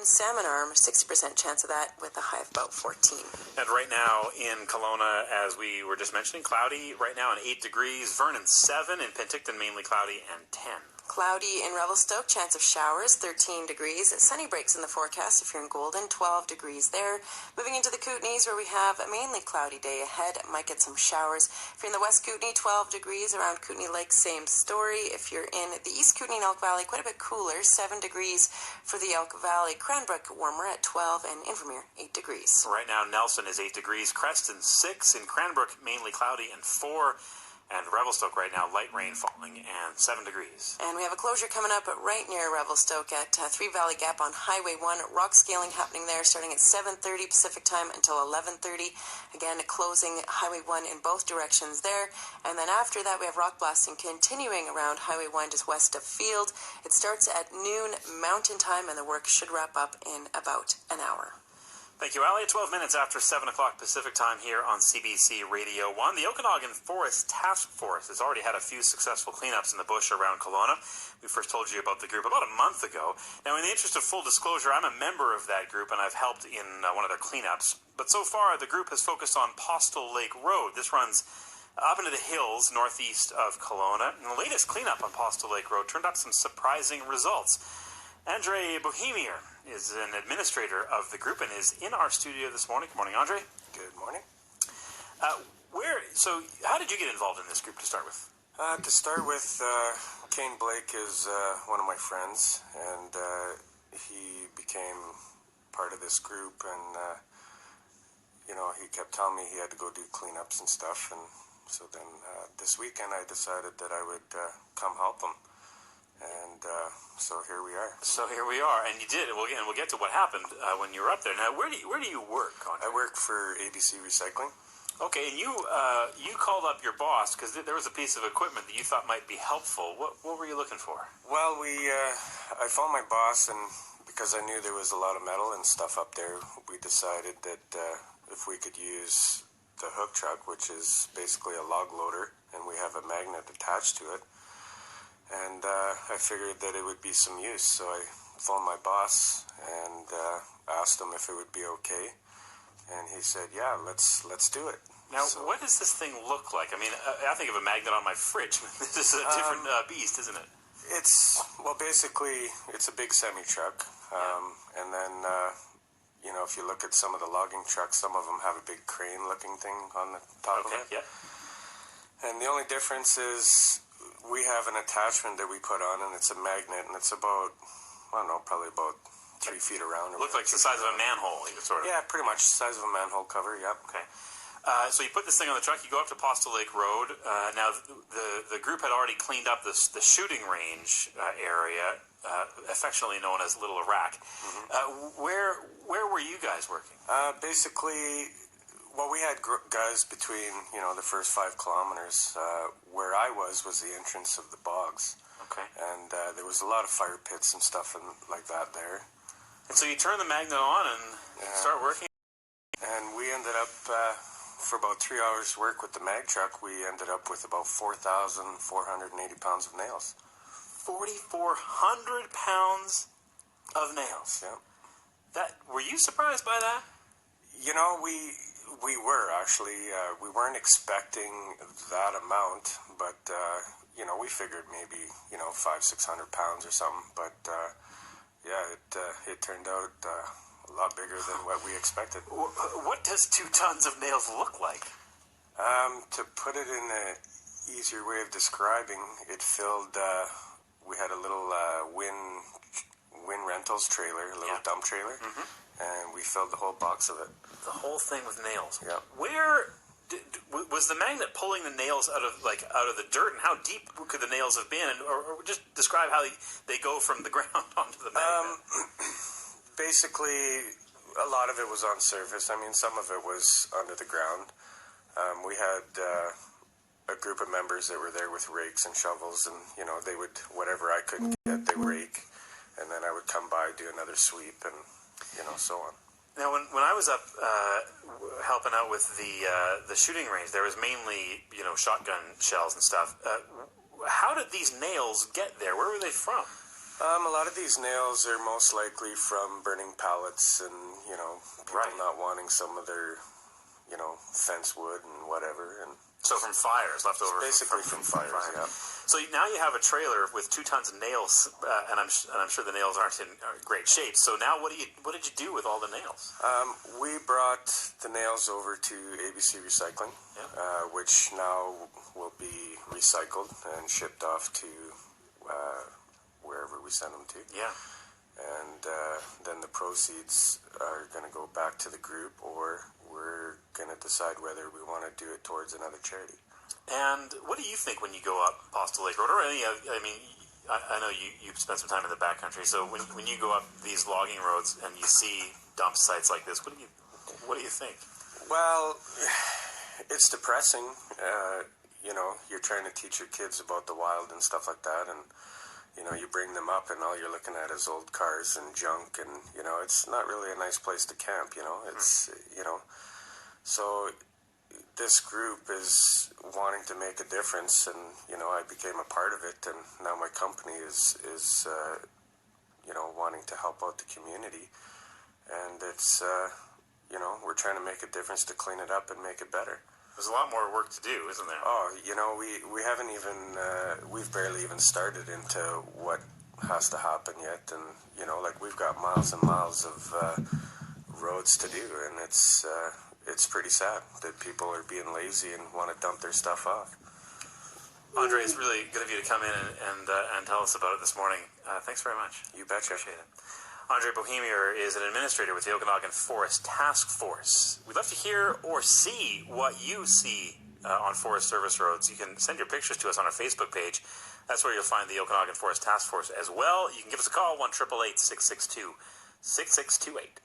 salmon arm, 60% chance of that with a high of about 14. And right now in Kelowna, as we were just mentioning, cloudy right now and 8 degrees. Vernon 7, in Penticton mainly cloudy and 10. Cloudy in Revelstoke, chance of showers, 13 degrees. Sunny breaks in the forecast if you're in Golden, 12 degrees there. Moving into the Kootenays, where we have a mainly cloudy day ahead, might get some showers. If you're in the West Kootenay, 12 degrees. Around Kootenay Lake, same story. If you're in the East Kootenay and Elk Valley, quite a bit cooler, 7 degrees for the Elk Valley. Cranbrook warmer at 12, and Invermere, 8 degrees. Right now, Nelson is 8 degrees. Creston 6. In Cranbrook, mainly cloudy and 4. And Revelstoke right now, light rain falling and 7 degrees. And we have a closure coming up right near Revelstoke at Three Valley Gap on Highway 1. Rock scaling happening there starting at 7:30 Pacific time until 11:30. Again, closing Highway 1 in both directions there. And then after that, we have rock blasting continuing around Highway 1 just west of Field. It starts at noon Mountain Time, and the work should wrap up in about an hour. Thank you, Ali. 12 minutes after 7 o'clock Pacific time here on CBC Radio 1. The Okanagan Forest Task Force has already had a few successful cleanups in the bush around Kelowna. We first told you about the group about a month ago. Now, in the interest of full disclosure, I'm a member of that group, and I've helped in one of their cleanups. But so far, the group has focused on Postal Lake Road. This runs up into the hills northeast of Kelowna. And the latest cleanup on Postal Lake Road turned up some surprising results. Andre Bohemier is an administrator of the group and is in our studio this morning. Good morning, Andre. Good morning. So how did you get involved in this group to start with? To start with, Kane Blake is one of my friends, and he became part of this group, and he kept telling me he had to go do cleanups and stuff, and so then this weekend I decided that I would come help him. And so here we are. And you did. And we'll get to what happened when you were up there. Now, where do you work, Andre? I work for ABC Recycling. Okay, and you called up your boss because there was a piece of equipment that you thought might be helpful. What were you looking for? Well, I phoned my boss, and because I knew there was a lot of metal and stuff up there, we decided that if we could use the hook truck, which is basically a log loader, and we have a magnet attached to it. And I figured that it would be some use, so I phoned my boss and asked him if it would be okay, and he said, "Yeah, let's do it." Now, what does this thing look like? I mean, I think of a magnet on my fridge. This is a different beast, isn't it? Basically, it's a big semi-truck, and then if you look at some of the logging trucks, some of them have a big crane-looking thing on the top of it. Yeah. And the only difference is we have an attachment that we put on, and it's a magnet, and it's about, probably about 3 feet around. Looks like it's the size of a manhole, sort of. Yeah, pretty much the size of a manhole cover, yep. Okay. So you put this thing on the truck, you go up to Postal Lake Road. Now, the group had already cleaned up the shooting range area, affectionately known as Little Iraq. Mm-hmm. Where were you guys working? Basically, we had guys between, the first 5 kilometers. Where I was the entrance of the bogs. Okay. And there was a lot of fire pits and stuff like that there. And so you turn the magnet on and start working? And we ended up, for about 3 hours work with the mag truck, we ended up with about 4,480 pounds of nails. 4,400 pounds of nails? Yeah. Were you surprised by that? We were actually. We weren't expecting that amount, but we figured maybe 500-600 pounds or something. But it turned out a lot bigger than what we expected. What does 2 tons of nails look like? To put it in an easier way of describing, it filled. We had a little wind rentals trailer, a little dump trailer. Mm-hmm. And we filled the whole box of it. The whole thing with nails. Yeah. Where was the magnet pulling the nails out of the dirt, and how deep could the nails have been? Or just describe how they go from the ground onto the magnet. Basically, a lot of it was on surface. I mean, some of it was under the ground. We had a group of members that were there with rakes and shovels, and they would, whatever I couldn't get, they would rake, and then I would come by, do another sweep, and so on. Now, when I was up helping out with the shooting range, there was mainly shotgun shells and stuff. How did these nails get there? Where were they from? A lot of these nails are most likely from burning pallets and, people not wanting some of their, fence wood and whatever. And so from fires, leftover. Basically from fires, yeah. So now you have a trailer with 2 tons of nails, and I'm sure the nails aren't in great shape. So now what did you do with all the nails? We brought the nails over to ABC Recycling, which now will be recycled and shipped off to wherever we send them to. Yeah. And then the proceeds are going to go back to the group, or we're going to decide whether we want to do it towards another charity. And what do you think when you go up Postal Lake Road, or any? I know you spent some time in the backcountry. So when you go up these logging roads and you see dump sites like this, what do you think? Well, it's depressing. You're trying to teach your kids about the wild and stuff like that, and you bring them up, and all you're looking at is old cars and junk, and it's not really a nice place to camp. It's so. This group is wanting to make a difference, and I became a part of it, and now my company is wanting to help out the community, and it's we're trying to make a difference to clean it up and make it better. There's a lot more work to do, isn't there? Oh, we haven't even we've barely even started into what has to happen yet, and we've got miles and miles of roads to do, and it's pretty sad that people are being lazy and want to dump their stuff off. Andre, it's really good of you to come in and tell us about it this morning. Thanks very much. You betcha. Appreciate it. Andre Bohemier is an administrator with the Okanagan Forest Task Force. We'd love to hear or see what you see on Forest Service roads. You can send your pictures to us on our Facebook page. That's where you'll find the Okanagan Forest Task Force as well. You can give us a call, 1-888-662-6628.